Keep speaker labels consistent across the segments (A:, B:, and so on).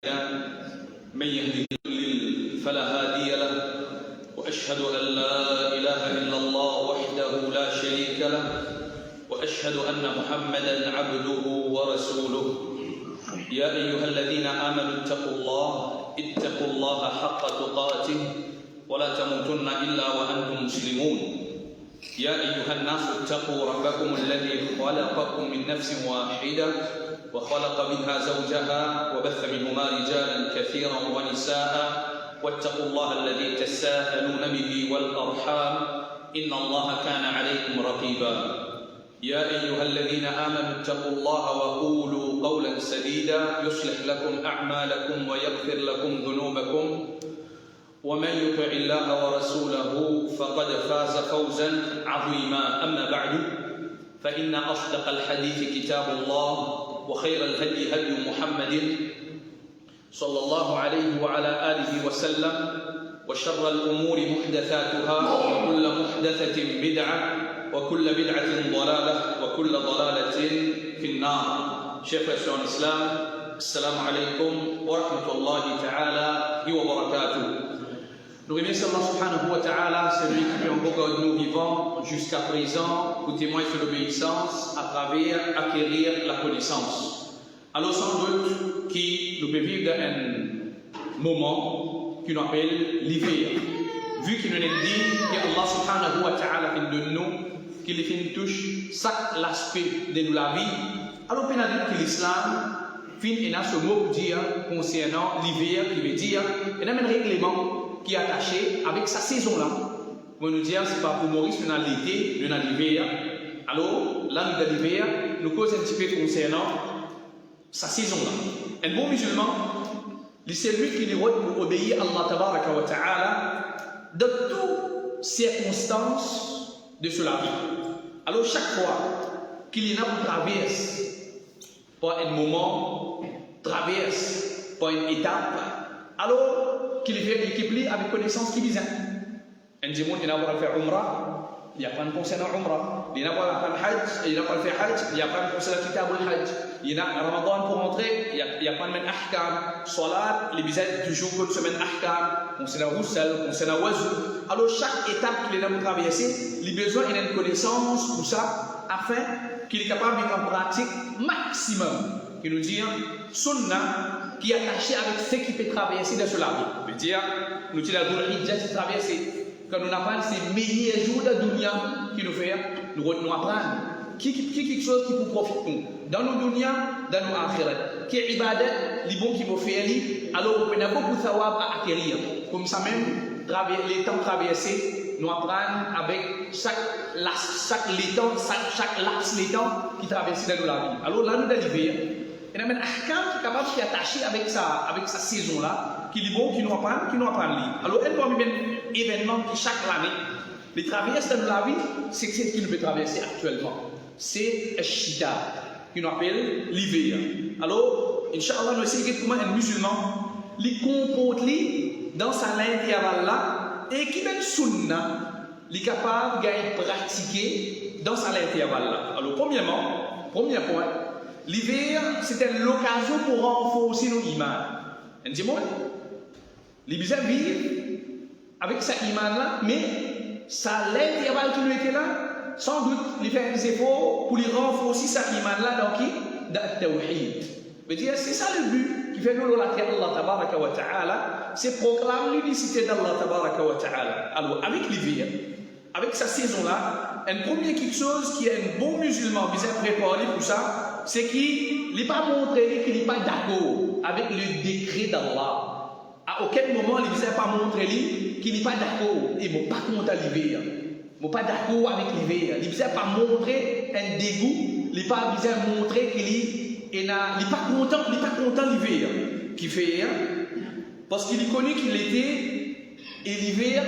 A: من يهده الله فلا هادي له وأشهد أن لا إله إلا الله وحده لا شريك له وأشهد أن محمدا عبده ورسوله يا أيها الذين آمنوا اتقوا الله حق تقاته ولا تموتن إلا وأنتم مسلمون يا أيها الناس اتقوا ربكم الذي خلقكم من نفس واحدة وخلق منها زوجها وبث منهما رجالا كثيرا ونساء واتقوا الله الذي تساءلون به والأرحام إن الله كان عليكم رقيبا يا أيها الذين آمنوا اتقوا الله وقولوا قولا سديدا يصلح لكم أعمالكم ويغفر لكم ذنوبكم ومن يطع الله ورسوله فقد فاز فوزا عظيما أما بعد فإن أصدق الحديث كتاب الله وخير الهدي هدي محمد صلى الله عليه وعلى آله وسلم وشر الأمور محدثاتها وكل محدثة بدعة وكل بدعة ضلالة وكل ضلالة في النار. Chers frères en islam, assalamu alaikum wa rahmatullahi ta'ala wa barakatuh. Nous remercions Allah subhanahu wa ta'ala, celui qui est encore nous vivants jusqu'à présent pour témoigner de l'obéissance à travers acquérir la connaissance. Alors sans doute qui nous peut vivre dans un moment qu'on appelle l'hiver. Vu qu'il nous a dit que Allah subhanahu wa ta'ala fait de nous, qu'il fait touche chaque aspect de la vie, alors on a dit que l'islam fin a ce mot pour dire concernant l'hiver qui veut dire il y a un règlement qui est attaché avec sa saison là. On nous dit c'est pas pour Maurice on a l'été, on a l'hiver. Alors là nous avons l'hiver, nous cause un petit peu concernant sa saison là. Un bon musulman, c'est lui qui est pour obéir à Allah tabaraka wa ta'ala dans toutes circonstances de cela vie. Alors chaque fois qu'il y en a pour traverse par un moment, traverse par une étape, alors qu'il fait l'équipe avec connaissance qui vient. Un dimanche, il y a pour faire Umrah, il y a pas de concernant Umrah, il y a pour faire Hajj, il y a pour faire Hajj, il y a pas de concernant Kitab al-Hajj, il y a Ramadan pour rentrer, il y a pas de même Ahkam, Salat, les bisettes toujours une semaine Ahkam, concernant Roussel, concernant Wazou. Alors chaque étape qu'il est pour traverser, il a besoin d'une connaissance pour ça, afin qu'il est capable de mettre en pratique maximum, qui nous dit Sunnah, qui est attaché avec ce qui peut traverser dans cela vie. Veut dire, nous disons la Dhul-Hijjah qui traverser. Quand nous apprenons ces meilleurs jours de la dunya qui nous fait, nous apprenons quelque chose qui nous profite nous. Dans nos dunya, dans nos akhirat. Qui est ibadat, les bons qui vont faire, alors on a beaucoup de savoir à acquérir. Comme ça même, les temps traversés, nous apprenons avec chaque laps de temps qui traverse dans la vie. Alors là, nous avons l'hiver. Il y a un ahkam qui est capable de s'attacher avec sa saison-là, qui est bon, qui nous apprend. Alors, il y a un événement qui chaque année, les traverses dans la vie, c'est ce qui nous peut traverser actuellement. C'est le Shida, qui nous appelle l'hiver. Alors, Inch'Allah, nous essayons comment un musulman les comporte dans sa intervalle-là et qui met sunna, les capable de pratiquer dans sa intervalle-là. Alors, premier point, l'hiver, c'était l'occasion pour renforcer nos imams. Un petit mot, les bisous vivent avec sa iman-là, mais ça l'intervalle qui lui était là, sans doute, il fait des efforts pour lui renforcer sa iman-là dans qui? Dans le tawhid. C'est ça le but qui fait nous la terre Allah tabaraka wa ta'ala, c'est proclamer l'unicité d'Allah tabaraka wa ta'ala. Alors, avec l'hiver, avec sa saison-là, un premier quelque chose qui est un bon musulman visé à préparer pour ça, c'est qu'il n'est pas montré qu'il n'est pas d'accord avec le décret d'Allah. À aucun moment, il ne visait pas montrer qu'il n'est pas d'accord. Il ne pas contre l'hiver. Il n'est pas d'accord avec l'hiver. Il ne visait pas montrer un dégoût. Il ne pas visé montrer qu'il n'est pas content l'hiver. Qui fait, parce qu'il connaît qu'il était, et l'hiver,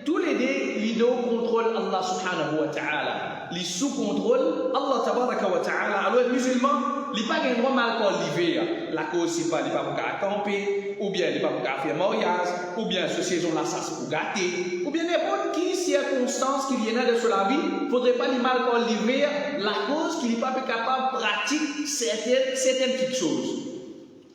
A: tous les deux, ils contrôlent Allah subhanahu wa ta'ala. Les sous-contrôlent Allah tabaraka wa ta'ala. Alors, les musulmans, ils n'ont pas un droit mal pour l'hiver. La cause, c'est pas, ils n'ont pas pour camper, ou bien ils n'ont pas pour faire mariage, ou bien ce saison-là, ça c'est pour gâter, ou bien n'importe qui circonstance qui vienne de la vie, il ne faudrait pas les mal pour l'hiver, la cause qu'il n'est pas capable de pratiquer certaines petites choses.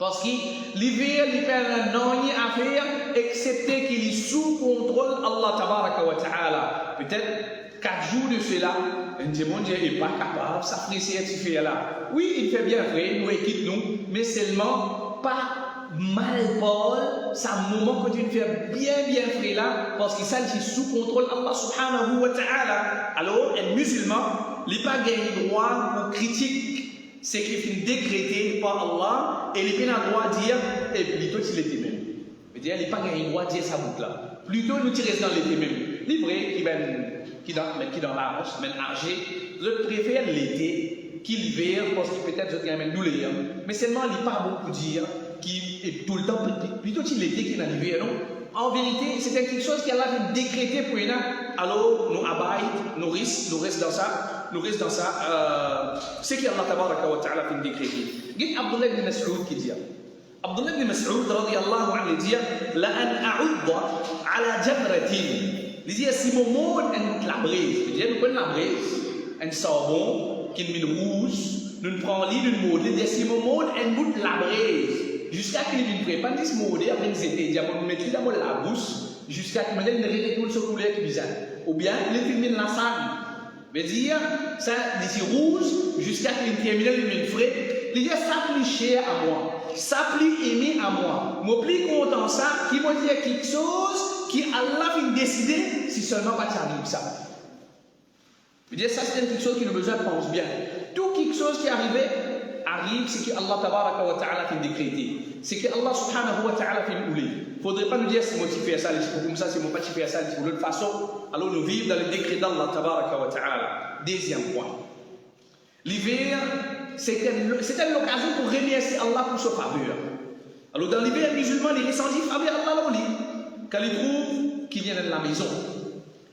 B: Parce que l'hiver, il fait un an à faire, excepté qu'il est sous contrôle Allah tabaraka wa ta'ala. Peut-être 4 jours de cela, un démon n'est pas capable, ça fait certifié là. Oui, il fait bien vrai, nous équipe nous, mais seulement pas mal Paul, c'est un moment que tu fais bien vrai là, parce que ça c'est sous contrôle Allah subhanahu wa ta'ala. Alors, un musulman, il n'a pas gagné droit pour critiquer ce qui est décrété par Allah, et il n'a pas le droit de dire, et plutôt il était même. C'est-à-dire, il n'a pas gagné droit de dire sa boucle là. Plutôt, nous tirons dans l'été même. Livré qui dans la roche, même âgé, je préfère l'été qu'hiver, parce que peut-être je gagne même douleur. Mais seulement, il n'est pas beaucoup dire qu'il est tout le temps, plutôt qu'il l'été qu'il est dans l'hiver, non? En vérité, c'est quelque chose qui a décrété pour nous. Alors, nous abaillons, nous restons dans ça, c'est qu'Allah tabaraka wa ta'ala a décrété. Dit Abdullah ibn Mas'ud qui dit, Abdullah ibn Mas'ud radiyallahu anhu dit, la an a'udda ala jamratin. Il dit, si mon monde est la brise, il dit, nous prenons la brise, un savon qui est rouge, nous prenons l'île d'une mode, il dit, si mon monde est la brise. Jusqu'à qu'il vienne préparer ce modèle, après nous aider, nous mettons d'abord la bouche, jusqu'à qu'il vienne retourner sur le couleur qui bizarre. Ou bien, il termine la salle. Mais dire, ça, d'ici rouge, jusqu'à qu'il termine le frais, il dit, ça plie cher à moi, ça plie aimé à moi. Moi, plie content ça, qui va dire quelque chose qui Allah vient décider, si seulement pas arrive ça. Je veux dire, ça, c'est quelque chose qui nous besoin de penser bien. Tout quelque chose qui arrive, c'est que Allah tabaraka wa ta'ala fait décréter. C'est que Allah subhanahu wa ta'ala fait oublier. Il ne faudrait pas nous dire c'est moi qui fais ça, c'est comme ça, c'est moi pas qui fais ça, c'est de l'autre façon. Alors nous vivons dans le décret d'Allah tabaraka wa ta'ala. Deuxième point. L'hiver, c'était l'occasion pour remercier Allah pour sa faveur. Alors dans l'hiver, les musulmans, ils ressentent faveur Allah dans lui. Quand ils trouvent qu'il y a dans la maison,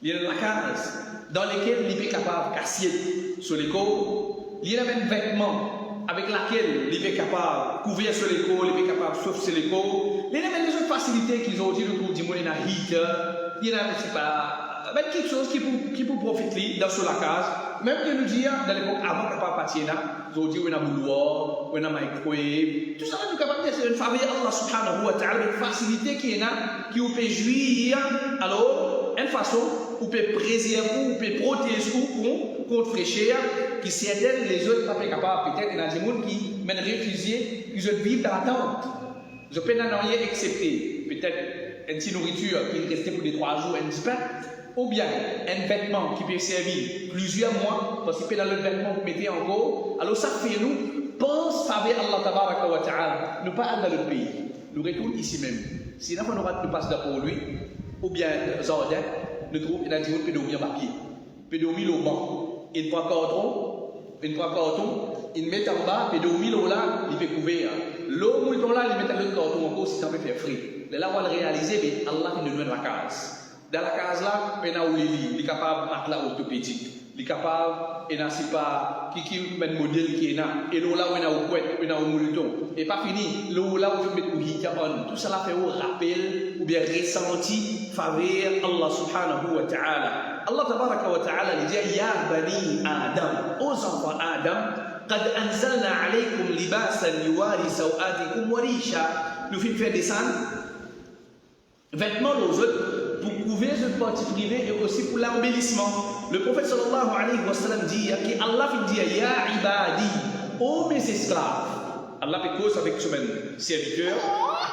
B: il y a dans la case, dans lesquelles il est capable de casser sur les côtes, il y a même vêtements avec laquelle il est capable de couvrir sur les côtes, il est capable de sauver sur les côtes. Il y a même des autres facilités qu'ils ont dit, nous trouvons du monde dans la heater, il y a même quelque chose qui peut profiter dans sur la case. Même que nous dire, dans l'époque avant qu'on partir là, ils ont dit, on a boudoir, on a microwave, tout ça, nous sommes capables de faire une faveur à Allah subhanahu wa ta'ala, une facilité qui est là, qui vous peut jouir. Alors, une façon, vous pouvez préserver, vous pouvez protéger contre fraîcheur, qui certaines les autres pas capables. Peut-être il y a des gens qui, même réfugiés, ils vivent dans la tente. Ils ne peuvent rien accepter. Peut-être une petite nourriture qui restait pour des 3 jours, un petit pain. Ou bien un vêtement qui peut servir plusieurs mois, parce que dans le vêtement vous mettez encore. Alors ça fait nous, pense faveur Allah tabaraka wa ta'ala, nous pas aller dans le pays, nous retournons ici même. Sinon on aura de passe pour lui, ou bien Zordin, nous trouvons qu'il y a des gens qui peuvent dormir papier, peut dormir au banc, il prend carton, il met en bas, il dormir là, il peut couvrir. L'eau mouton là, il met dans le carton encore si ça peut faire frais. Là on va le réaliser, mais Allah qui nous donne la case. Dans la case là, il y a un lit, il est capable de mettre la orthopédique, il est capable, il n'y a pas un modèle qui est là, et là où il y a un couette, il y a un mouton, et pas fini, là où il y a un hijab, tout ça fait un rappel ou bien ressenti faveur Allah subhanahu wa ta'ala. Allah tabaraka wa ta'ala dit Ya bani Adam, aux enfants Adam, قد أنزلنا عليكم لباسا يواري سوآتكم وريشا. Nous faisons descendre vêtements aux autres pour couvrir cette partie privée et aussi pour l'embellissement. Le prophète sallallahu alayhi wa sallam dit que Allah dit Ya ibadi, ô mes esclaves. Allah fait cause avec son serviteur.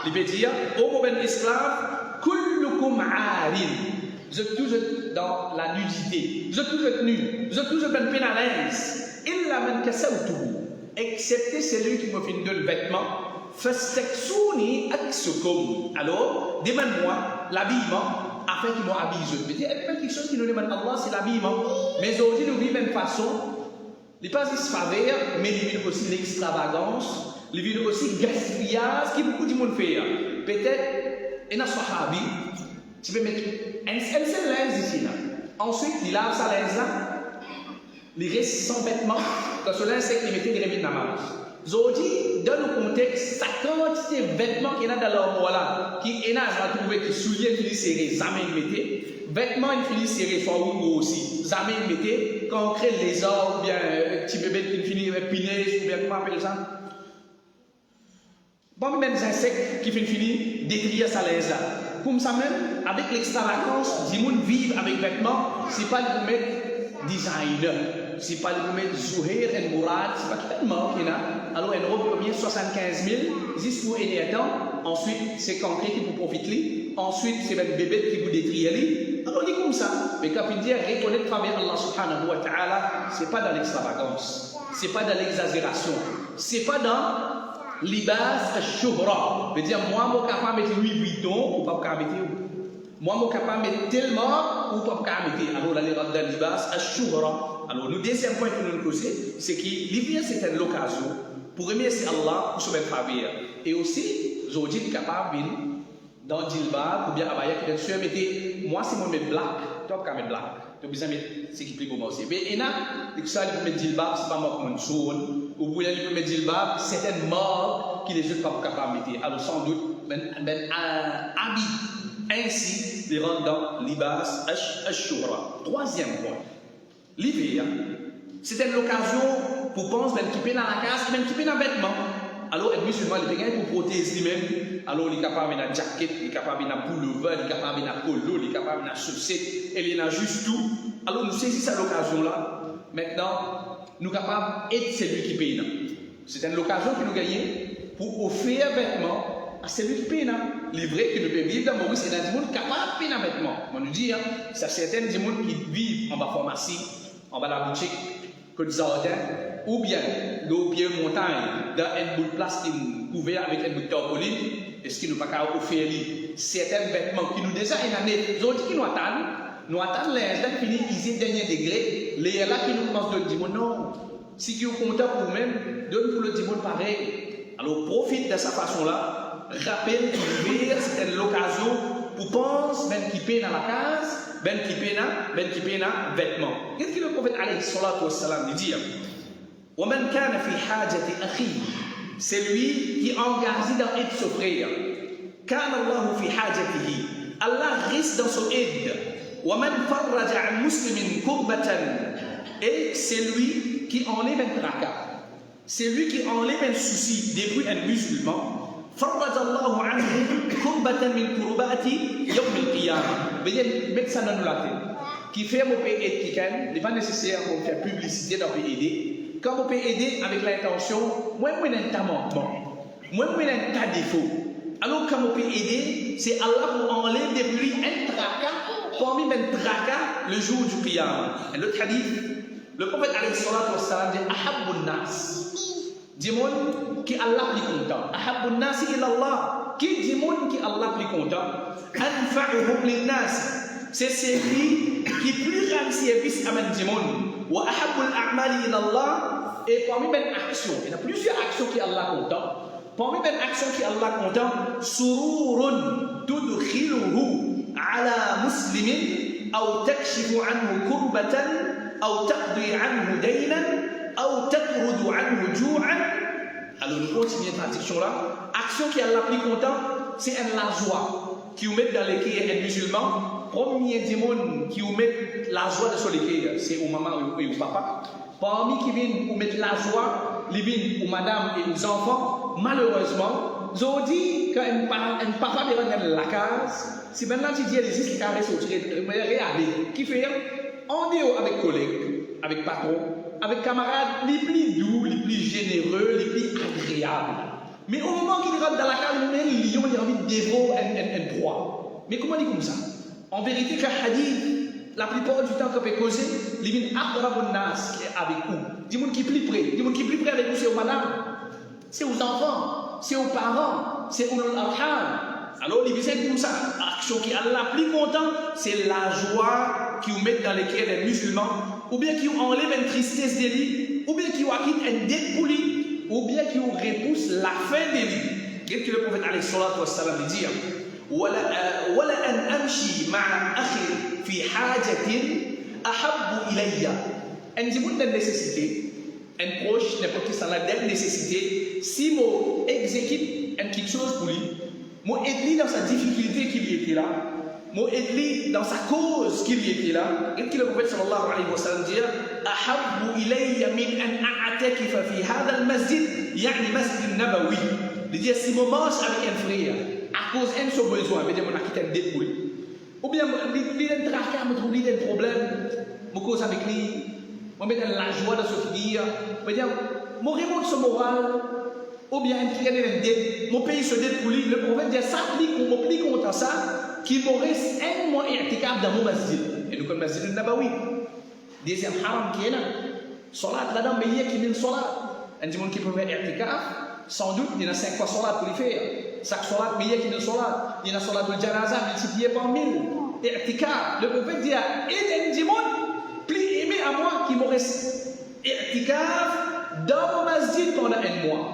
B: Il peut dire ô mes esclaves, kullukum arin. Vous êtes tous dans la nudité. Vous êtes tous nus. Vous êtes tous en pénalaise. Illa man kasawtuhu. Excepté celui qui me fait de vêtements. Fastaksuni aksukum. Alors, demande-moi l'habillement afin qu'il m'habille. Il y a quelque chose qui nous demande Allah, c'est l'habillement. Mais aujourd'hui, nous vivons d'une façon, il n'y a pas juste faveur, mais il y a aussi l'extravagance, il y a aussi le gaspillage, qui beaucoup de monde fait. Peut-être, il y a un sahabi, tu peux mettre un seul linge ici. Là. Ensuite, il lave sa linge là, il reste sans vêtements, quand ce linge, c'est qu'il mettait des réveils de namaz. Aujourd'hui, dans le contexte, sa quantité de vêtements qu'il y a dans l'armoire là, qui est là, on va trouver que souliers finissent serrés, jamais ils mettaient, vêtements ils finissent serrés, soit ou aussi, jamais ils mettaient, quand on crée les arbres, ou bien petit bébé qui finit avec pinaise, ou bien comment on appelle ça? Bon, même des insectes qui finissent détruire sa laisse là. Comme ça même, avec l'extravagance, les gens vivent avec vêtements, c'est pas le mettre designer, c'est pas le mettre Zuhair et Mourad, c'est pas tellement qu'il y a. Alors, une robe combien 75 000, juste pour aider à temps. Ensuite, c'est concret qui vous profite. Ensuite, c'est même bébé qui vous détruit. Alors, on dit comme ça. Mais quand il dit reconnaître travers Allah subhanahu wa ta'ala, c'est pas dans l'extravagance, c'est pas dans l'exagération, c'est pas dans libas al-shuhra. Je veux dire, moi, je suis capable de mettre 8 Vuitton ou pas capable de mettre. Moi, je suis capable de mettre tellement ou pas capable de mettre. Alors, là, les rabs dans libas al-shuhra. Alors, le deuxième point que nous causer, c'est que l'hiver, c'est une occasion pour remercier Allah pour se mettre travers. Et aussi, aujourd'hui, je suis capable dans Djilbab ou bien Abaya qui est sûr, mettez, moi, si moi, je mets black, toi, je mets black. Tu as besoin de mettre ce qui plaît pour moi aussi. Mais il y en a, que ça, il peut mettre Djilbab, c'est pas moi comme une jaune. Ou bien il peut mettre Djilbab, certaines marques qui les autres pas capables de mettre. Alors, sans doute, un habit ainsi, les rendre dans l'ibas al-shura. Troisième point. L'hiver, c'était l'occasion pour penser même qui dans la case, même qui dans le vêtement. Alors, les musulmans, les pégins pour protéger lui-même. Alors, il est capable de jacket, il est capable de pullover, il est capable de polo, il est capable de chaussettes, et il a juste tout. Alors, nous saisissons cette occasion-là. Maintenant, nous sommes capables d'être celui qui paye. C'est une occasion que nous gagnons pour offrir un vêtement à celui qui paye. Les vrais qui nous peuvent vivre dans Maurice, c'est des gens capables de payer un vêtement. On nous dit, c'est certains gens qui vivent en bas pharmacie, en bas de la boutique, que des jardins, ou bien au pied de montagne, dans un bout de place qui est couvert avec un bout de tarpaulin, est-ce qu'il nous pas qu'à offrir certains vêtements qui nous déjà une année, d'autres qui nous attendent l'instant fini, ils sont dernier degré, les là qui nous commencent de dire non, si tu es content pour vous-même, donne pour le dimanche pareil. Alors profite de sa façon-là, rappelle que c'est l'occasion pour penser, même qui paye dans la case, même qui paye dans vêtements. Qu'est-ce que le prophète alayhi salatu wa salam dit? وَمَنْ كَانَ فِي حَاجَةِ أَخِيهِ, c'est lui qui est engagé dans l'aide de son frère. كَانَ اللَّهُ فِي حَاجَتِهِ, Allah risque dans son aide. وَمَنْ فَرَّجَ عَنْ مُسْلِمٍ كُرْبَةً, et c'est lui qui enlève un tracas. C'est lui qui enlève un souci depuis un musulman. فَرَّجَ اللَّهُ عَنْهُ كُرْبَةً مِنْ كُرُبَاتِ يَوْمِ الْقِيَامَةِ. Veuillez mettre ça dans la tête. Qui fait mon pays aider quelqu'un, il n'est pas nécessaire pour faire publicité dans le pays aider. Quand on peut aider avec l'intention, moi, je suis un tamantement, moi, je suis un tas défaut. Alors, quand on peut aider, c'est Allah pour enlever de lui un tracas, parmi même tracas, le jour du qiyam. Un autre hadith, le prophète alayhi salatu wa salam dit Ahabbun nas. Dis-moi qui Allah plus content. Ahabbun nas ila Allah. Qui dis-moi qui Allah plus content. Anfa'uhum lin nas. C'est celui qui plus rend service à man dimon. Wa ahabbul a'mali ila Allah, et parmi les actions, il y a plusieurs actions qui Allah content. Parmi les actions qui Allah content, sururun tudkhiluhu ala muslimin aw takshifu anhu kurbatan aw taqdi anhu daynan aw tatrudu anhu ju'an. Alors nous continuons la traduction là. Action qui Allah plus content, c'est la joie qui vous met dans les cœurs des musulmans. Premier démon qui vous met la joie de soleil, c'est aux mamans et aux papas. Parmi qui viennent vous mettre la joie, les viennent aux madame et aux enfants, malheureusement, ils ont dit qu'un papa vient dans la case. Si maintenant tu dis les isles carrés sont regardez, qui fait en dehors avec collègues, avec patrons, avec camarades les plus doux, les plus généreux, les plus agréables. Mais au moment qu'il rentre dans la case, le lion il a envie de dévorer un proie. Mais comment on dit comme ça? En vérité, qu'un hadith, la plupart du temps qu'on peut causer, les gens aqrabun nas qui est avec vous. Dis-moi qui est plus près. Dis-moi qui est plus près avec vous, c'est aux madame, c'est aux enfants, c'est aux parents, c'est aux arham. Alors, les visits comme ça, action qui est la plus content, c'est la joie qui vous met dans les cœurs des musulmans, ou bien qui vous enlève une tristesse de lui, ou bien qui vous acquitte un dette pour lui, ou bien qui vous repousse la fin de lui. Qu'est-ce que le prophète alayhi salatu wa salam dit? ولا أن أمشي مع أخي في حاجة أحب إلي. Un dimanche de nécessité, un proche, n'importe qui s'en a de nécessité, si moi exécute quelque chose pour lui, moi aide-lui dans sa difficulté qu'il y était là, moi aide-lui dans sa cause qu'il y était là, et que le prophète sallallahu alayhi wa sallam dit أحب إلي من أن أعتكف في هذا المسجد يعني مسجد النبوي. Il dit si on mange avec un frère, à cause d'un seul besoin, il dit on a quitté un débrouille. Ou bien, il a un tracas, il trouve un problème, je cause avec lui, je mets la joie de ce qu'il dit, je dis, je remonte son moral, ou bien, il y a un dette, mon pays se débrouille, le prophète dit, ça applique contre ça, qu'il me reste un mois i'tikaf dans mon masjid. Et donc, le masjid de Nabawi, deuxième haram qui est là, salat là-dedans, mais il y a qui met le salat. Un monde qui peut faire i'tikaf, sans doute, il y en a 5 fois salat pour les faire. Chaque salat, mais il y a qui met le salat. Il y en a salat de janaza, multiplié par 1000. I'tikaf, le prophète dit, et un monde, plus aimé à moi, qui me reste i'tikaf dans mon masjid pendant un mois.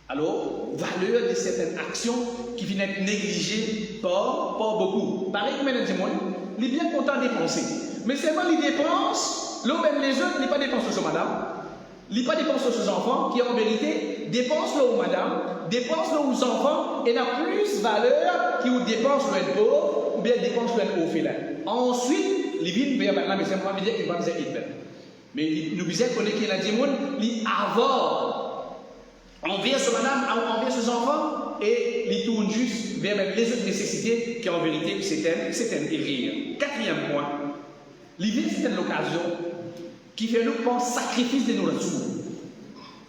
B: Alors, valeur de certaines actions qui viennent être négligées par beaucoup. Pareil comme un monde, il est bien content de dépenser. Mais seulement il dépense, là même les autres, il n'est pas dépensé sur madame, il n'est pas dépensé sur ses enfants, qui en vérité dépense là où madame, dépense là aux enfants, et n'a plus valeur qui ou dépense le pauvre, ou bien dépense le félin. Ensuite, les vignes, maintenant, mais c'est moi qui dis qu'il va dire qu'il fait. Mais nous disons qu'on est qu'il a dit, il avare envers ce madame, envers ses enfants, et il tourne juste vers les autres nécessités qui en vérité c'est un erreur. Quatrième point, l'hiver c'est une occasion qui fait nous penser sacrifice de nos ressources.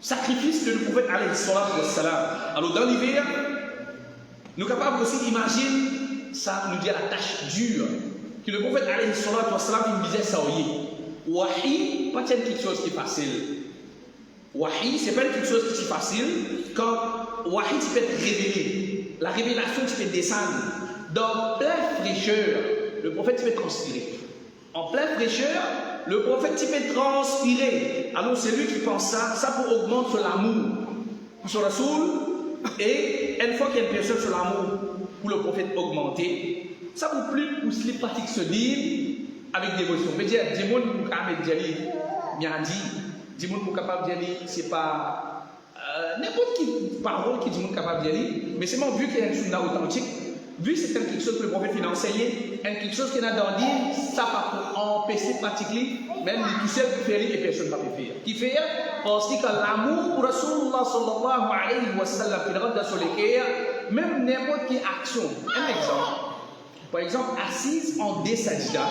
B: Sacrifice que le prophète alayhi salatu wassalam. Alors dans l'hiver, nous sommes capables aussi d'imaginer, ça nous dit la tâche dure, que le prophète alayhi salatu wassalam il disait ça au Wahi, pas quelque chose qui est facile. Wahi, ce n'est pas quelque chose qui est facile. Quand Wahi, tu peux être révélé. La révélation, tu peux descendre. Dans pleine fraîcheur, le prophète, tu peux transpirer. En pleine fraîcheur, le prophète, tu peux transpirer. Alors, c'est lui qui pense ça. Ça pour augmenter l'amour pour son Rasoul. Et une fois qu'il y a une personne sur l'amour pour le prophète augmenter, ça pour plus pousser les pratiques se dire avec dévotion. Mais dire, dis moi, pour Kamed Djali, bien dit. Dis-moi pour capable d'y aller, c'est pas n'importe quelle parole qui dit capable d'y aller, mais c'est mon vu qu'il y a une sunna authentique, vu que c'est quelque chose que le prophète il a enseigné, quelque chose qu'il a dans dire, ça va pour empêcher de pratiquer, même les tout seuls pour faire et personne ne va faire. Qui fait parce que l'amour pour Rasulullah sallallahu alayhi wa sallam, qui rentre sur les cœurs, même n'importe quelle action. Un exemple. Par exemple, assise en deux sajda,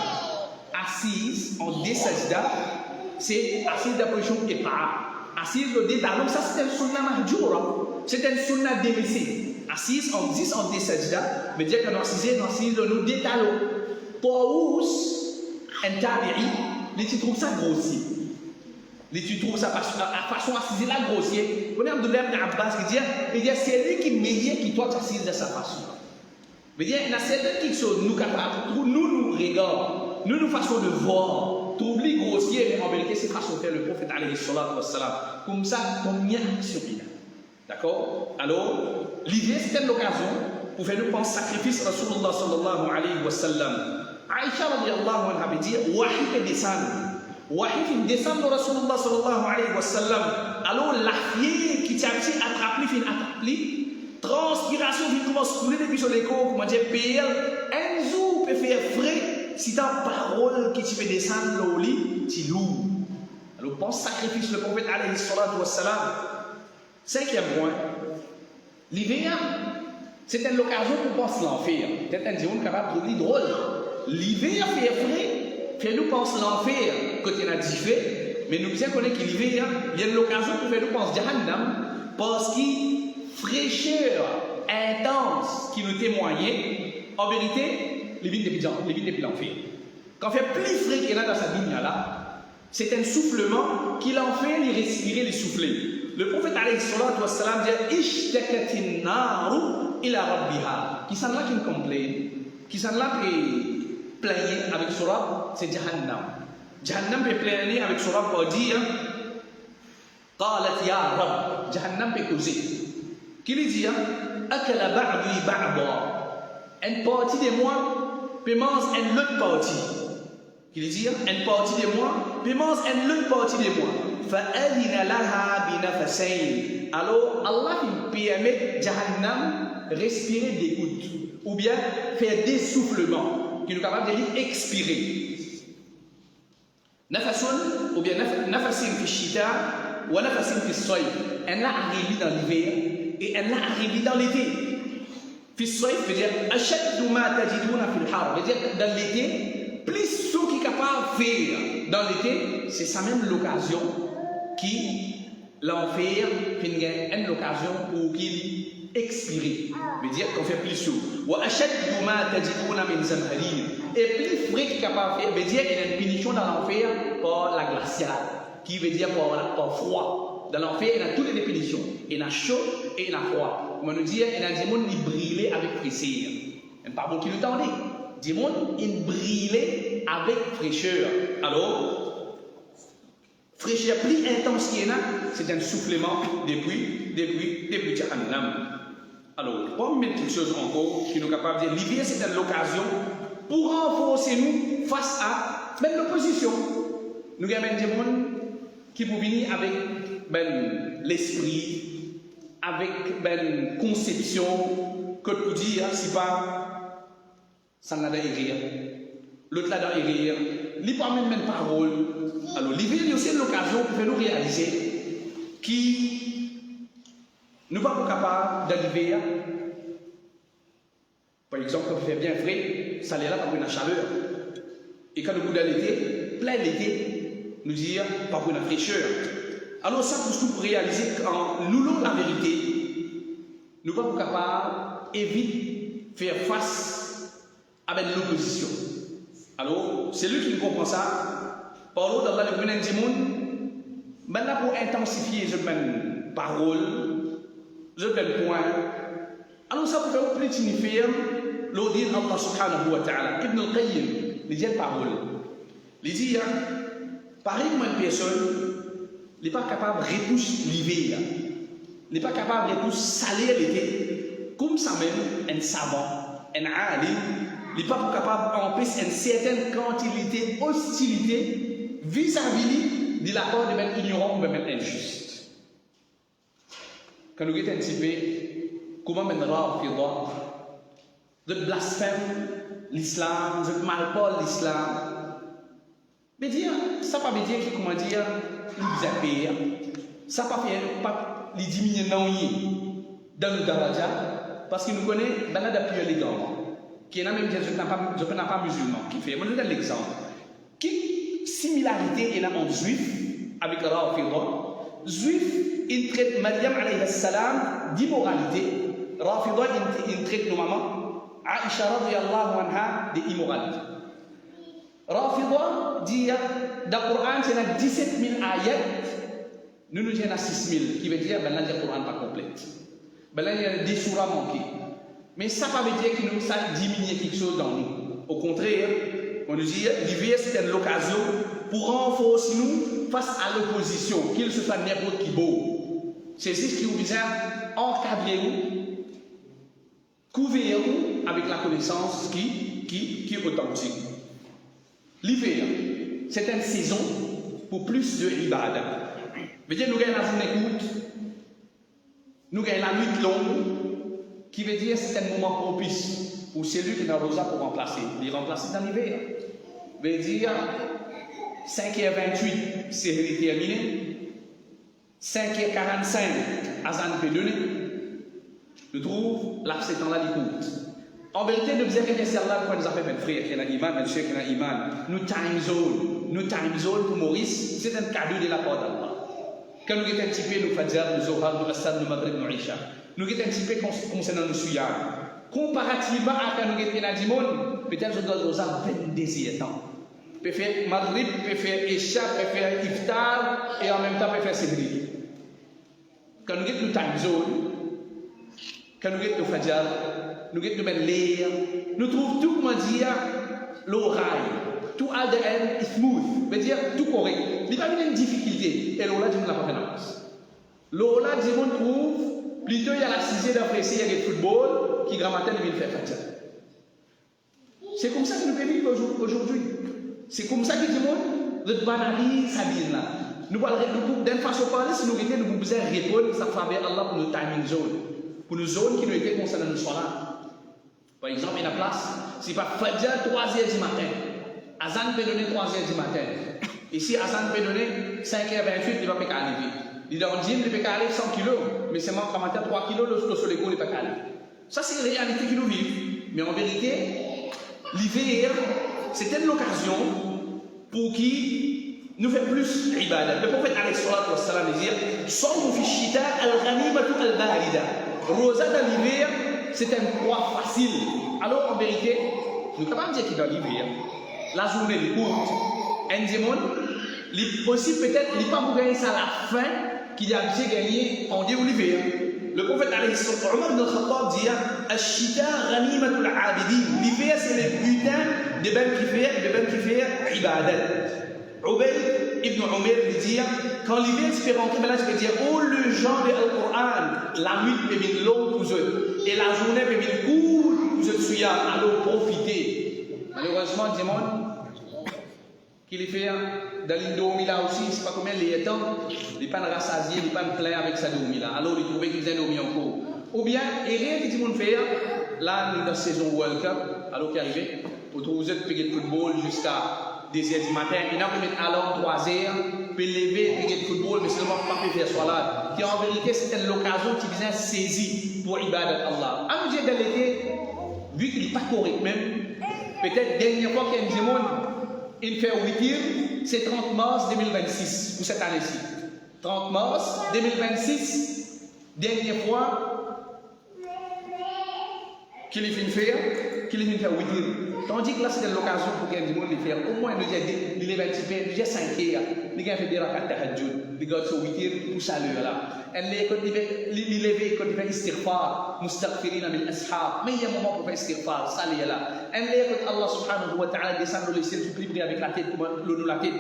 B: c'est assise de position épars. Assise le détalon, ça c'est un sunna mahjoura. C'est un sunna délaissé. Assise en 10 en desajda, mais dire qu'on assise le nous détalon. Taous, un tabi'i, tu trouves ça grossier. Tu trouves ça façon assise là grossier. On a Abdullah ibn Abbas qui dit c'est lui qui meilleur qui doit s'assiser de sa façon. Mais il y a certaines choses nous capables, nous regardons, nous façon de voir. T'oublies grossier, mais en vérité, c'est façon de faire le prophète alayhi salatu wassalam. Comme ça, combien d'action il a. D'accord? Alors, l'idée, c'était l'occasion pour faire le point sacrifice Rasulullah sallallahu alayhi wa sallam. Aïcha radiallahu anha veut dire, wahi fait descendre. Wahi fait descendre de Rasulullah sallallahu alayhi wa sallam. Alors, la fille qui t'a attrapé, fin attrapé, transpiration qui commence à couler depuis sur les corps, comment dire, PL, un jour peut faire frais. Si tu as une parole qui te fait descendre au lit, tu loues. Alors, pense sacrifice le prophète alayhi salatu wassalam. Cinquième point, l'hiver, c'est une occasion pour penser l'enfer. Peut-être un dimanche capable de trouver drôle. L'hiver fait frais, fait nous penser l'enfer, côté n'a dit fait, mais nous bien connaître que l'hiver, il y a l'occasion pour faire nous penser Jahannam, parce qu'il fraîcheur intense qui nous témoignait, en vérité, les vides depuis l'enfer. Quand il fait plus frais qu'il y en a dans sa dunya là, c'est un soufflement qui l'enfer, les respirer, les souffler. Le prophète alayhi salatu wassalam dit Ishtakatin naru ila rabbiha. Qui s'en là qui me complaît, qui s'en là qui plaigner avec son Rabb, c'est Jahannam. Jahannam peut plaigner avec son Rabb pour dire Qalat ya Rabb. Jahannam peut causer. Qui lui dit Akala ba'di ba'da. Une partie de moi peut manger une autre partie. Qui lui dit une partie de moi peut manger une autre partie de moi. فأذن لها بنفسين. Alors Allah il permet Jahannam respirer des gouttes ou bien faire des soufflements qui nous capable de expirer. Nafasun ou bien nafasin fi shita ou nafasin fi soy. Elle a arrivé dans l'hiver et elle est arrivée dans l'été. Fils Soif veut dire achète ma tajidouna fil har, veut dire dans l'été, plus ce qui est capable de faire dans l'été, c'est ça même l'occasion qui l'enfer finit une occasion pour qu'il expire. Veut dire qu'on fait plus chaud. Wa achète ma tajidouna min zamharin. Et plus frais qui est capable de faire, veut dire qu'il y a une punition dans l'enfer par la glaciale, qui veut dire par froid. Dans l'enfer, il y a toutes les définitions. Il y a chaud et il y a froid. On nous dit, il y a des gens qui brillent avec fraîcheur. Il n'y a pas beaucoup qui nous tendent. Des gens qui brillent avec fraîcheur. Alors, fraîcheur plus intense qu'il y a, c'est un soufflement depuis Jahannam. Alors, pour mettre quelque chose encore qui nous est capable de dire, l'hiver c'est l'occasion pour renforcer nous face à même l'opposition. Nous avons des gens qui peuvent venir avec l'esprit, avec une conception que tu dis, c'est pas ça n'a pas rire. L'autre là dans rire, il n'y a pas même parole. Alors, l'hiver, il y a aussi l'occasion pour nous réaliser qui nous ne sommes pas capables d'arriver. Par exemple, quand il fait bien frais, ça l'est là par une chaleur. Et quand nous bout de l'été, plein l'été, nous dire par une fraîcheur. Alors ça, pour réaliser qu'en nous la vérité, nous ne sommes pas capables d'éviter faire face avec l'opposition. Alors, c'est lui qui comprend ça. Par l'autre, dans le premier du monde, maintenant pour intensifier je mets parole, je mets point. Alors ça peut faire plus signifier l'audit Allah subhanahu wa ta'ala. Ibn al-Qayyim, il dit parole. Il dit, pareil comme une personne, il n'est pas capable de repousser l'hiver. Il n'est pas capable de repousser saler l'été. Comme ça même, un savant, un alim, il n'est pas capable d'empêcher une certaine quantité d'hostilité vis-à-vis de la part de même ignorant ou même injuste. Quand nous regardons un petit peu, comment même Rafida, de blasphème l'islam, de malparle l'islam, mais dire, ça ne veut pas dire comment dire, il zapper, ça ne veut pas les diminuer dans le daraja, parce qu'il nous connaît, ben là depuis les gants, qui est là même, je ne suis pas musulman, qui fait, moi je donne l'exemple, quelle similarité est là en juif avec Rafida, juif, il traite Maryam alayhi salam d'immoralité, Rafida, il traite nos mamans, Aïcha radiyallahu anha d'immoralité. Rafida dit dans le Coran, il y a 17 000 ayats, nous nous avons 6 000, qui veut dire que le Coran n'est pas complet. Il y a des surahs manqués. Mais ça ne veut pas dire que nous ça diminue quelque chose dans nous. Au contraire, on nous dit l'hiver c'est l'occasion pour renforcer nous face à l'opposition, qu'il se soit n'importe qui beau. C'est ce qui vous dit encadrer vous, couvrir vous avec la connaissance qui est authentique. L'hiver, c'est une saison pour plus de ibadah. Veut dire nous gagnons la journée courte, nous gagnons la nuit longue, qui veut dire c'est un moment propice pour celui qui est dans le rosa pour remplacer. Il remplacer dans l'hiver. Veut dire 5h28, c'est terminé. 5h45, Azan peut donner. Nous trouvons l'accès dans la courte. En vérité, nous faisons que c'est Allah pour nous appeler mes frères qui ont iman, mes chers qui ont iman. Nous time zone pour Maurice, c'est un cadeau de la part d'Allah. Quand nous avons un petit peu, nous faisons nous Zohar, nous Assad, nous Maghrib, nous Isha. Nous avons un petit peu concernant nous Suyam. Comparativement à quand nous avons du monde, peut-être que nous avons 22 ans. Peut faire Maghrib, peut faire Isha, peut faire Iftar et en même temps peut faire Sidri. Quand nous avons nous time zone, quand nous avons nous Fajr, nous avons l'air, nous trouvons tout, comment dire, l'oreille. Tout ADN est smooth, veut dire tout correct. Il n'y a pas une difficulté. Et l'Ola dit qu'on n'a pas fait la place. L'Ola dit qu'on trouve, plutôt il y a la 6e d'apprécier, il y a le football, qui grammatel vient faire ça. C'est comme ça que nous pouvons vivre aujourd'hui. C'est comme ça que dit qu'on le banalise sa vie là. Nous parlons d'une façon parler, si nous étions, nous pouvons répondre, ça fait Allah pour nos timing zone. Pour nos zones qui nous étaient concernées nous soir là. Par exemple, il y a la place, c'est pas Fajr 3h du matin. Azan peut donner 3h du matin. Ici, Azan peut donner 5h28, il va pas arriver. Il dit, on dit, il peut aller 100 kilos, mais c'est moi qui matin 3 kilos, le sur l'école, il peut aller. Ça, c'est une réalité qui nous vit. Mais en vérité, l'hiver, c'était l'occasion pour qui nous fait plus ibadah. Le prophète alayhi salatu wa salam dit, Somu fi shita al-ghanimatu al-barida. Rosa dans l'hiver, c'est un poids facile. Alors en vérité, nous sommes capables de dire que dans l'hiver, la journée est courte, un démon, aussi peut-être, il n'est pas pour gagner ça à la fin, qu'il a déjà gagné en Dieu l'hiver. Le prophète alayhi salatu wa salam, Omar ibn al-Khattab dit, Al-shita ghanimatu al-abidin. L'hiver, c'est le butin de ben qui fait ibadat. Ubayd ibn Umayr lui dit, quand l'hiver se fait rentrer, là je vais dire, oh le genre de Al-Qur'an, la nuit peut venir longue pour eux, et la journée peut venir courte pour eux, alors profitez. Malheureusement, dis-moi, qu'il est fait dans l'indomie là aussi, c'est pas combien les temps, il n'est pas rassasié, il n'est pas plein avec sa domi là, alors il trouvait qu'il faisait un domi en cours. Ou bien, et rien que tout le monde fait, là, nous dans la saison World Cup, alors qui est arrivé, pour trouver de payer de football jusqu'à 2h du matin, il y en a qui mettent à l'heure 3h, puis lever, payer de football, mais seulement pour ne pas faire soit là. Qui en vérité, c'était l'occasion qui vient saisir pour Ibadat Allah. À nous dire de l'été, vu qu'il n'est pas correct même, peut-être dernière fois qu'il y a un démon, il fait 8 c'est 30 mars 2026, pour cette année-ci. 30 mars 2026, dernière fois qu'il est venu faire 8 Tandis que là, c'était l'occasion pour qu'il y ait du monde de faire. Au moins, nous avons dit, il est 25, nous avons 5 heures. Nous avons fait des rakat tahajjud. Nous avons fait 8 pour saluer là. Il levé quand il fait istighfar, mustaghfirina min ashab. Mais il y a un moment pour faire istighfar, saluer là. Quand Allah subhanahu wa ta'ala descend dans le ciel, tu pries avec la tête, la tête,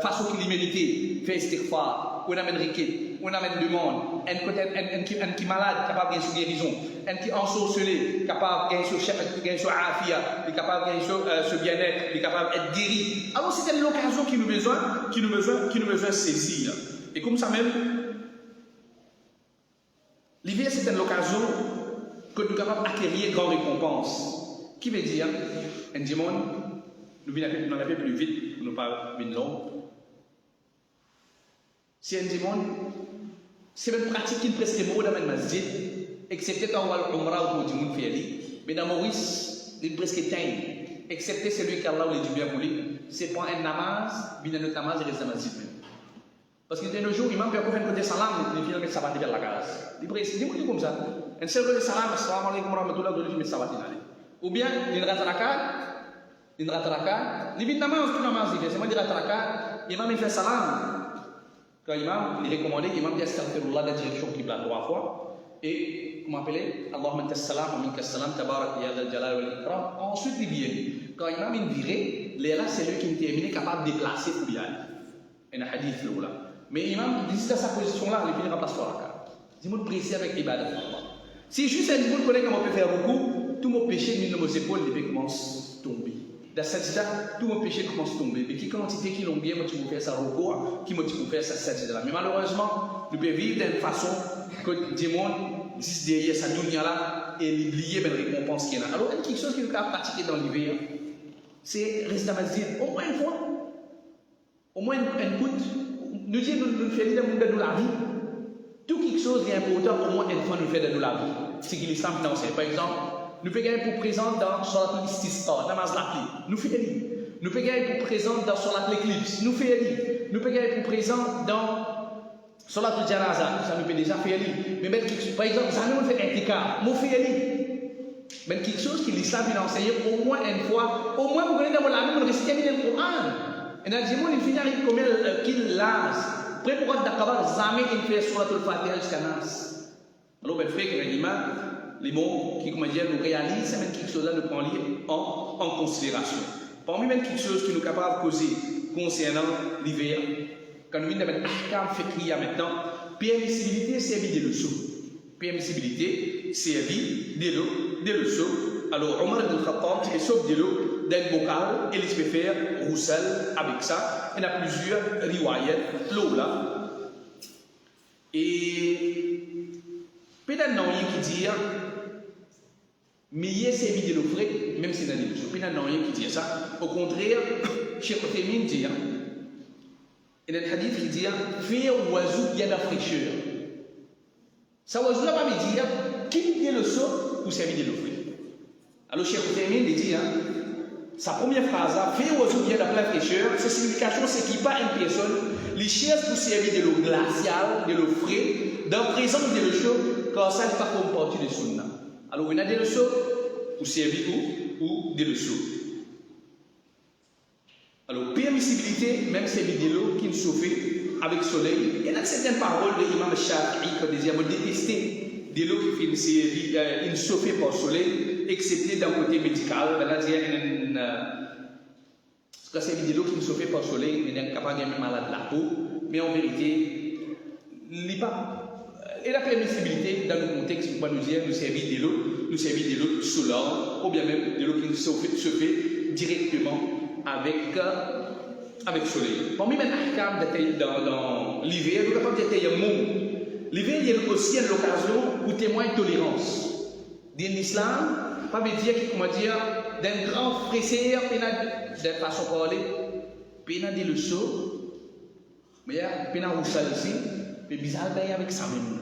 B: face au qu'il mérite, fait istighfar. On amène riquet, on amène du monde. Un qui est malade, capable de gagner sur guérison. Un qui est ensorcelé, capable de gagner sur afia. Il est capable de gagner ce bien-être, il est capable d'être guéri. Alors c'était l'occasion qui nous besoin saisir. Et comme ça même, l'hiver c'est l'occasion que nous sommes capables d'acquérir grande récompense. Qui veut dire, un dimanche, nous venons la plus vite, nous ne pas venir long. Si un dimanche, c'est une pratique qui est presque mot dans le masjid, excepté quand on va au Umrah ou au dimanche féeri, mais dans Maurice, il est presque éteint, excepté celui qui Allah a dit bien pour lui, c'est pas un namaz, bien un autre namaz, il reste dans le masjid même. Parce que de nos jours, l'imam peut faire côté salam, il vient mettre sabat vers la case. Il dit comme ça. Un seul côté salam, assalamu alaikum wa rahmatullah, il met sabat dans ou bien, il rate la case, il vient namaz, tout namaz, c'est moi qui rate la case, l'imam il fait salam. Quand l'imam, il est recommandé, l'imam dit astaghfirullah, la direction qui place 3 fois. Et, comment appeler Allahumma anta salam, wa minka salam, tabarak ya dal jalal wal ikram. Ensuite, il vient. Quand l'imam il vire, là, c'est lui qui est terminé, capable de déplacer pour y aller. Il y a un hadith là. Mais l'imam, il dit à sa position-là, il finira par la carte. Dis-moi précis avec l'ibadat. Si juste un dimanche connaît comment on peut faire beaucoup, tout mon péché mis dans mes épaules, il commence à tomber. Dans cette état, tout mon péché commence à tomber. Mais qui quantité qui l'ont bien, moi tu peux faire ça recours, qui moi tu peux faire ça cette état-là. Mais malheureusement, nous pouvons vivre d'une façon que le démon existe derrière sa dunya-là et l'oublier de la récompense qu'il y a. Alors, quelque chose qui nous a pratiqué dans l'hiver, c'est rester dans la masjid au moins une fois, au moins une goutte. Nous disons, nous faisons dans la vie. Tout quelque chose qui est important, au moins une fois, nous faisons dans la vie. C'est qu'il est simple financier. Par exemple, nous pouvons gagner pour présent dans Salat al-Istisqa, namaz la pluie. Nous faisons lire. Nous pouvons gagner pour présent dans Salat l'éclipse. Nous faisons lire. Nous pouvons gagner pour présent dans Salat al-Janaza. Ça nous peut déjà faire lire. Mais même par exemple, ça nous fait intikaf. Nous faisons lire. Mais quelque chose que l'islam vient enseigner au moins une fois. Au moins, vous connaissez dans la vie, vous récitez le Coran. Et dans le dimanche, il finit avec combien qu'il lance. Après, pour d'acabar, jamais il fait Surat al-Fatiha jusqu'à Nas. Alors, ben, fait que les mots qui, comment dire, nous réalisent, c'est même quelque chose là, nous prenons en considération. Parmi même quelque chose qui nous est capable de causer concernant l'hiver, quand nous venons de mettre Ahkam Fiqhiyya maintenant, permissibilité servit des leçons. Permissibilité servit des leçons. Alors, Omar ibn Khattab, il sauve de l'eau d'un bocal et il peut faire roussel avec ça. Il y a plusieurs riwayat, l'eau là. Et peut-être non, il qui dit, mais il y a ces vidéos frais, même si c'est dans les leçons. Peut-être non, il qui dit ça. Au contraire, Cheikh Othaymin dit, Il y a un hadith qui dit faire oiseau bien la fraîcheur. Ça oiseau là pas me dire qui vient le saut pour servir de l'eau. Alors Cheikh Othaymin il dit sa première phrase faire oiseau bien la fraîcheur, sa signification c'est qu'il pas une personne les cherche pour servir de l'eau glaciale, de l'eau fraîche, dans présence de l'eau chaude, quand ça n'est pas comme partie de sunna. Alors il y a de l'eau chaude pour servir ou de l'eau chaude. Alors, permissibilité, même c'est de l'eau qui nous chauffe avec soleil. Il y a certaines paroles de l'imam Shafi'i qui disent qu'on détester de l'eau qui nous chauffe par soleil, excepté d'un côté médical. Quand c'est de l'eau qui nous chauffe par soleil, on est capable de être malade de la peau. Mais en vérité, il n'y a pas. Et la permissibilité, dans le contexte, on va nous dire nous servir de l'eau solaire, ou bien même de l'eau qui nous chauffe directement avec le soleil. Parmi les ahkam dans l'hiver, nous sommes capables de dire l'hiver, il y a aussi l'occasion pour témoigner de tolérance. Dans l'islam, pas me dire d'un grand fraîcheur, de façon de parler, pena de le chaud, mais pena roussal ici, mais bizarre d'ailleurs avec ça même.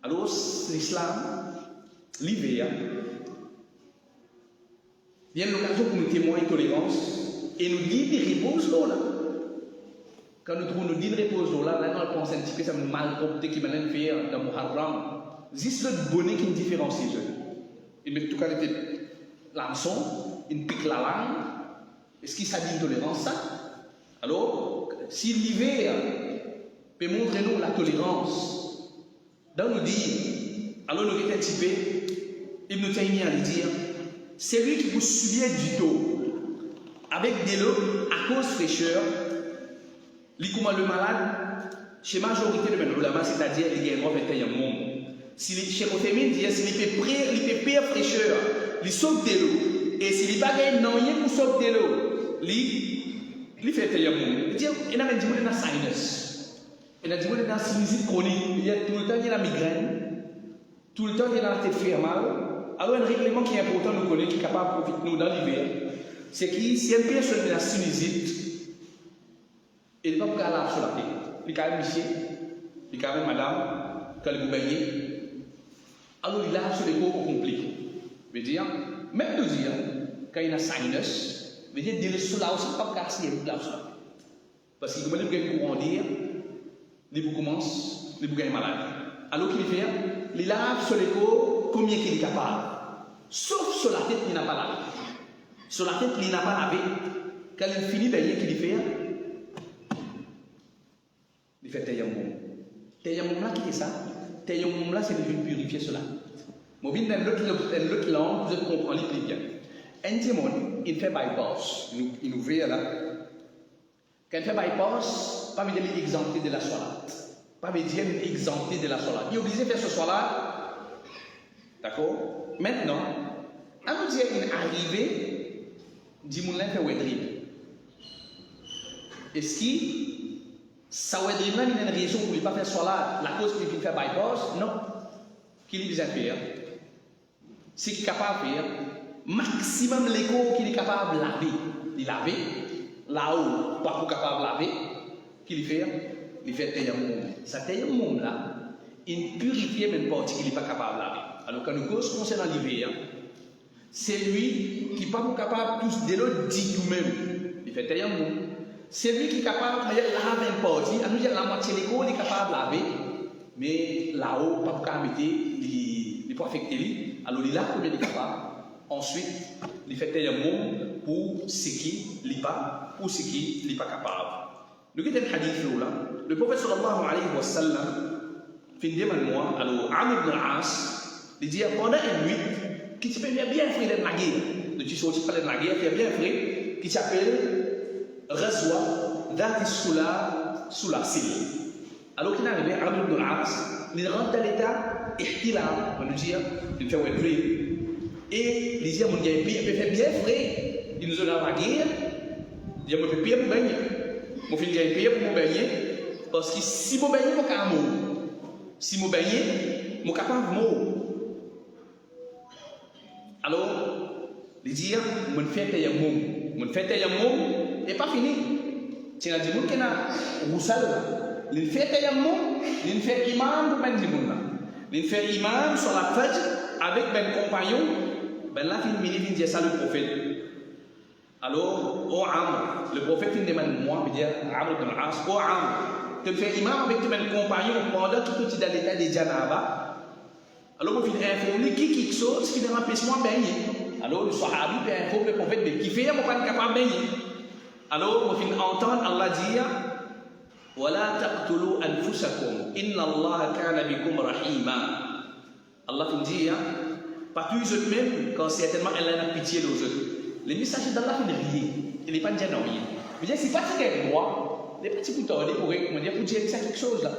B: Alors, l'islam, l'hiver, il y a l'occasion pour nous témoigner de tolérance et nous dire de repose là. Quand nous disons de repose là, nous pensons un petit peu ça me mal opté qui m'a fait dans Muharram. Juste le bonnet qui nous différencie. Il met tout cas l'hameçon, il pique la langue. Est-ce qu'il s'agit de tolérance ça? Alors, si l'hiver peut montrer nous la tolérance, dans nous dire, alors nous avons un petit peu, Ibn Taymiyyah lui dire, c'est lui qui vous subit du dos avec de l'eau à cause de fraîcheur. Le malade, chez la majorité de mes ulama, c'est-à-dire les gens qui ont un monde. Si les Cheikh Othaymin dit s'il peut pire fraîcheur, il saute de l'eau. Et s'il n'est pas gagné, non, il peut sauter de l'eau. Il fait un monde. Il dit il y a un sinus. Il y a une sinusite chronique. Il y a tout le temps il y a la migraine. Tout le temps il y a la tête fait mal. Alors, un règlement qui est important, nous connaissons, qui est capable de profiter nous dans l'hiver, c'est que si une personne a la sinusite, elle ne va pas aller sur la tête. Il y a un monsieur, il y a une madame, quand elle vous baigne, alors il lave sur les corps compliqués. Je veux dire, même nous dire, quand il y a un sinus, je veux dire, dire sur là aussi, pas casser, il lave sur la tête. Parce que comme il y a un courant d'air, il commence, il y a une maladie. Alors qu'il fait, il lave sur les corps. Combien qu'il est capable. Sauf sur la tête, il n'a pas lavé. Sur la tête, il n'a pas lavé. Quand il finit d'ailleurs, qu'il fait tayammum. Tayammum là, qui est ça? Tayammum là, c'est de purifier cela. Moi, dans l'autre langue, vous comprenez plus bien. Un témoin, il fait bypass. Il nous voit là. Quand il fait bypass, pas me dire exempté de la soilate. Pas me dire exempté de la soilate. Il est obligé de faire ce soir-là. D'accord? Maintenant, à nous dire une arrivée, dis-moi fait Wedrib. Est-ce que ça Wedrib là, il y a une raison pour ne pas faire soit la cause qu'il fait bypass? Non. Qu'il est déjà faire. C'est qu'il est capable de faire maximum l'écho qu'il est capable de laver. Il laver, là-haut, pas capable de laver, qu'il fait tayammum. Ça tayammum là, il purifie même pas qu'il n'est pas capable de laver. Alors, quand nous causons concernant l'hiver, c'est lui qui n'est pas capable de tous de l'eau dit nous-mêmes. Il fait tayammum. C'est lui qui est capable de laver un parti. À nous dire la moitié de l'écho, il est capable de laver. Mais là-haut, pas capable de mettre, il n'est pas affecté. Alors, il est là combien il est capable. Ensuite, il fait tayammum pour ce qui n'est pas, pour ce qui n'est pas capable. Nous avons un hadith là. Le prophète sallallahu alayhi wa sallam, fin de mois, alors, Amr ibn al-As, il dit pendant une nuit, qui s'appelle bien frais de la guerre, de tu sortis par la guerre, qui est bien frais, qui s'appelle Razwa Dati Sula Sil. Alors qu'il est arrivé à Amr ibn al-As, il rentre dans l'état ihtilam, on nous dit, il fait un frais. Et il dit, mon gars, il fait bien frais, il nous a dans la guerre, il dit, je fais bien pour baigner. Mon fils gagne bien pour me baigner, parce que si je baigner, je suis capable de mourir. Si je baigner, je suis capable de mourir. Alors, il dit, je fais tayammum. Je fais tayammum, et pas fini. C'est un dimanche qui a roussal. Il fait tayammum, il fait imam pour ben dimanche. Il fait imam sur la fajr avec ben compagnon. Ben là, il dit ça le prophète. Alors, oh Amr, le prophète il demande moi, il dit Amr ibn al-As, oh Amr, tu fais imam avec tes compagnons pendant que tu es dans l'état de Janaba. Alors, il informe qui chose qui ne remplace moi baigner. Alors, le Sahabi peut informer le prophète, mais qui fait, moi pas capable de baigner. Alors, on finit entendre Allah dire وَلَا تَقْتُلُوا أَنفُسَكُمْ إِنَّ اللَّهَ كَانَ بِكُمْ رَحِيمًا. Allah finit pas plus eux-mêmes quand certainement elle a pitié aux autres. Les messages d'Allah ne rien, il n'est pas déjà non rien. Mais si pas qu'il y a droit, les petits boutons pour dire ça quelque chose là.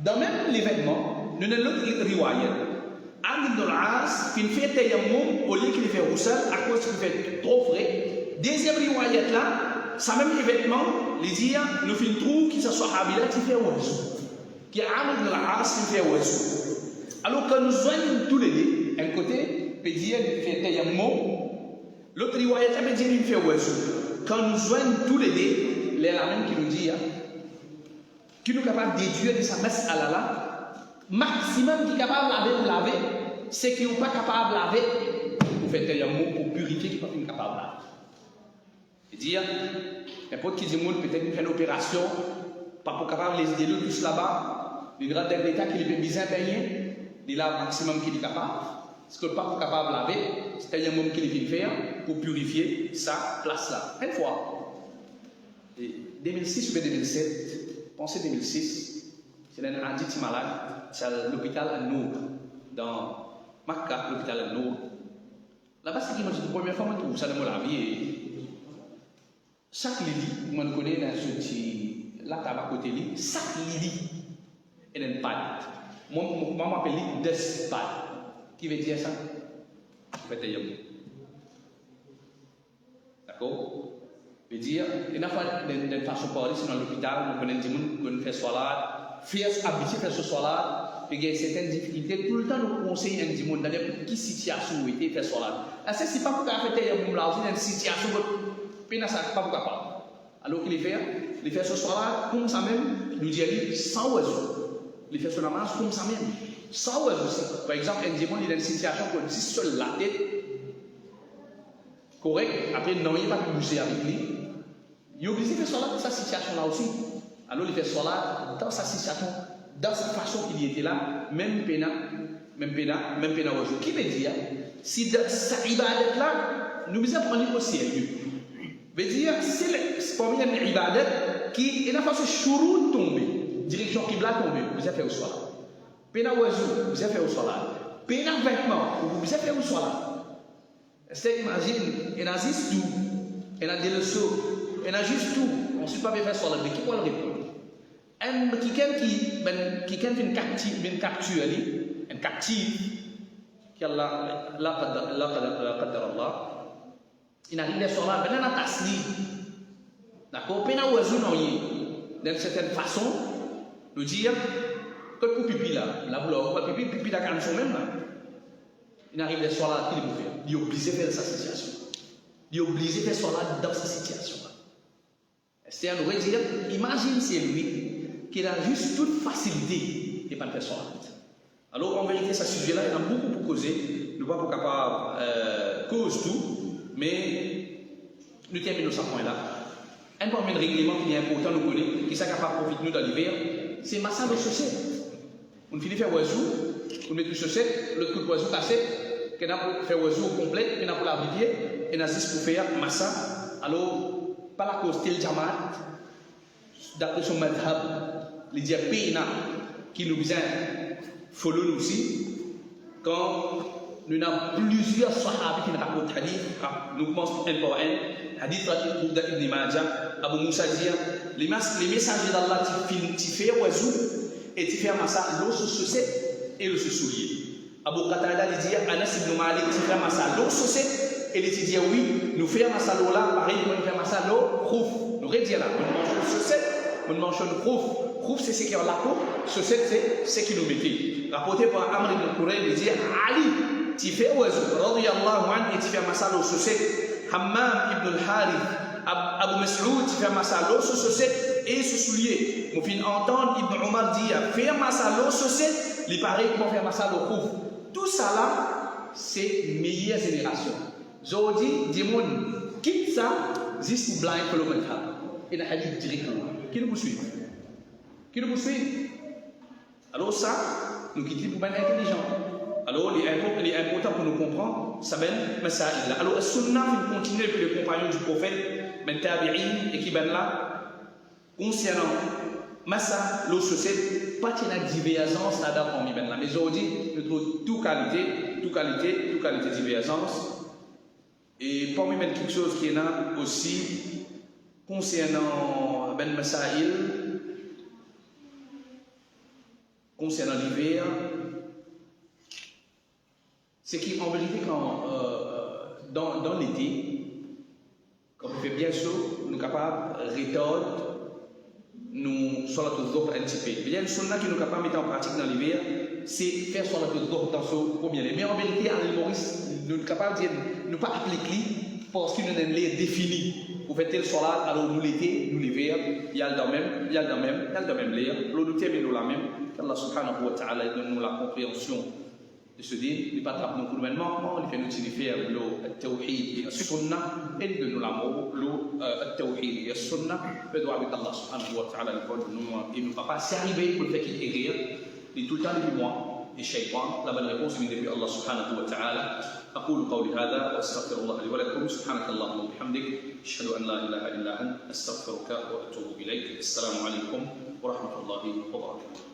B: Dans même l'événement, nous avons l'autre riwayat. Amr ibn al-As, il fait tayammum au lieu qu'il fait roussel à cause qu'il fait trop frais. Deuxième riwayat là, ça même événement, les dire, nous faisons trouve qu'il soit Sahabi là qui fait oiseau. Qui est Amr ibn al-As qui fait oiseau. Alors quand nous joignons tous les deux, un côté, peut dire il fait tayammum, l'autre riwayat peut dire il fait oiseau. Quand nous joignons tous les deux, les ramènes qui nous dit, qui nous est capable de déduire de sa messe à la maximum qui est capable de laver, c'est qui n'est pas capable de laver pour faire tayammum, pour purifier, qui n'est pas capable de laver. C'est-à-dire, n'importe qui dit peut-être qu'il fait une opération, pas pour capable de les aider tous là-bas, il rentre dans l'état qu'il est bien baigné, il a le maximum qu'il est capable. Ce que pas capable de laver, c'est un moment qu'il vient faire pour purifier sa place-là. Une fois, 2006 ou 2007, pensez 2006, c'est un addict malade, c'est à l'hôpital Al-Nour, dans Makkah, l'hôpital Al-Nour. Là-bas, c'est qui m'a dit, la première fois, je trouve ça dans la vie. Chaque lili, on connaît dans ce petit, là, tabac côté lit, chaque lili, elle a une patte. Moi, je m'appelle des pattes. Qui veut dire ça? Fait tayammum. D'accord? Veut dire, il y a une façon de parler, c'est dans l'hôpital, on connaît des gens qui font solat, habitué à faire ce solat, puis il y a certaines difficultés. Tout le temps, nous conseillons un gens dans n'importe quelle situation où il fait solat. Est-ce que c'est pas pour faire tayammum là aussi, dans une situation où il n'est pas capable? Alors qu'il fait ce solat, comme ça même, nous dit sans oiseau. Il fait ce namaz comme ça même. Sans oiseau aussi. Par exemple, un démon il a une situation qu'on dit seul la tête. Correct. Après, non, il n'a pas pu bouger avec lui. Il est obligé de faire cela dans sa situation là aussi. Alors, il fait cela dans sa situation, dans sa façon qu'il était là, même pena oiseau. Qui veut dire, si dans sa ibadat là, nous devons prendre au sérieux. Veut dire, c'est parmi les ibadat qui est la façon chourou tomber, direction qibla tomber, vous avez fait au soir. Pena oiseau, vous avez fait au soir. Pena vêtement, vous avez fait au soir. C'est imagine, il a juste tout, il a des leçons, il a juste tout. On ne sait pas faire soir, mais qui va le répondre? Quelqu'un qui fait une capture, une captive, qui a Allah, il arrive à soir, il a un tasli. D'accord? Pena oiseau, non, d'une certaine façon, nous dire, pour pipi là, pipi là, quand même là. Il arrive des soirs là, il est obligé de faire sa situation. Il est obligé de faire soir là dans sa situation. C'est à nous dire, imagine c'est lui qui a juste toute facilité de ne pas faire soir là. Alors en vérité, ce sujet-là, il y a beaucoup pour causer. Nous ne sommes pas capables de cause tout, mais nous terminons ce point-là. Un premier règlement qui est important, nous connaissons, qui est capable de profiter nous dans l'hiver, c'est massage de chaussettes. On finit de faire oiseau, on met une chaussette, l'autre coup de oiseau passé, qu'on a fait oiseau complet, qu'on a pour la rivière, et on a juste pour faire massa. Alors, par la cause tel jamaat, d'après son madhab, les diapéna qui nous vient follow nous aussi, quand nous avons plusieurs sahabis qui nous racontent hadith, nous commençons un par un, hadith d'Ibn Majah, Abu Moussa dit, les messagers d'Allah qui font oiseau, et tu fais un massa l'eau sur chaussette et l'eau sur soulier. Abu Qatada dit Anas ibn Malik tu fais un massa l'eau sur chaussette et il dit oui, nous faisons un massa l'eau là, pareil, nous faisons un massa l'eau khouf. Nous redisons là, nous mangeons une chaussette, nous mangeons une khouf. Khouf c'est ce qui est en la peau, chaussette c'est ce qui nous mettait. Rapporté par Amr ibn Qurayb, il dit Ali, tu fais oiseau, radiyallahu anhu, et tu fais un massa l'eau chaussette. Hammam ibn al-Harith, Abu Mas'oud fait masalo sur chaussette et ce soulier. Mon fin entendre Ibn Omar dire faire masalo sur chaussette, il paraît qu'on fait masalo couvre. Tout ça là, c'est meilleure génération. Aujourd'hui, dis moi, quitte ça, juste pour blind kilomètre. Et dans le hadith directement. Qui nous poursuit? Qui nous poursuit? Alors ça, nous quittons pour être intelligent. Alors, il est important pour nous comprendre, ça s'appelle Masaïl. Alors, le sunnah, il continue avec les compagnons du prophète, men tabi'in, et qui ben là, concernant Massa, l'eau société, pas de divergence là-dedans parmi ben là. Mais aujourd'hui, nous trouvons toute qualité de divergence. Et parmi ben quelque chose qui est là aussi, concernant ben Masaïl, concernant l'hiver, c'est qu'en vérité, dans l'été, quand il fait bien chaud, nous sommes capables de rétorder, nous sommes un petit peu. Il y a une chose qui nous sommes capables de mettre en pratique dans l'hiver, c'est faire sur la dans ce premier. Mais en vérité, à l'île Maurice, nous sommes capables de ne pas appliquer parce qu'il nous a défini. Vous faites tel soir, alors nous l'été, nous l'hiver, il y a le même l'air, l'eau mais nous la même. Allah subhanahu wa ta'ala donne nous la compréhension de ce dire, il pas nous pour le manquement, il fait nous signifier le tawhid et le sunnah, et de nous l'amour, le tawhid et le sunnah, le droit avec Allah subhanahu wa ta'ala, il ne va pas s'y arriver pour le fait qu'il guérir, il tout le temps depuis moi, et shaytan, la bonne réponse est depuis Allah subhanahu wa ta'ala. أقول قولي هذا وأستغفر الله لي ولكم سبحانك اللهم وبحمدك أشهد أن لا إله إلا أنت أستغفرك وأتوب إليك السلام عليكم ورحمة الله وبركاته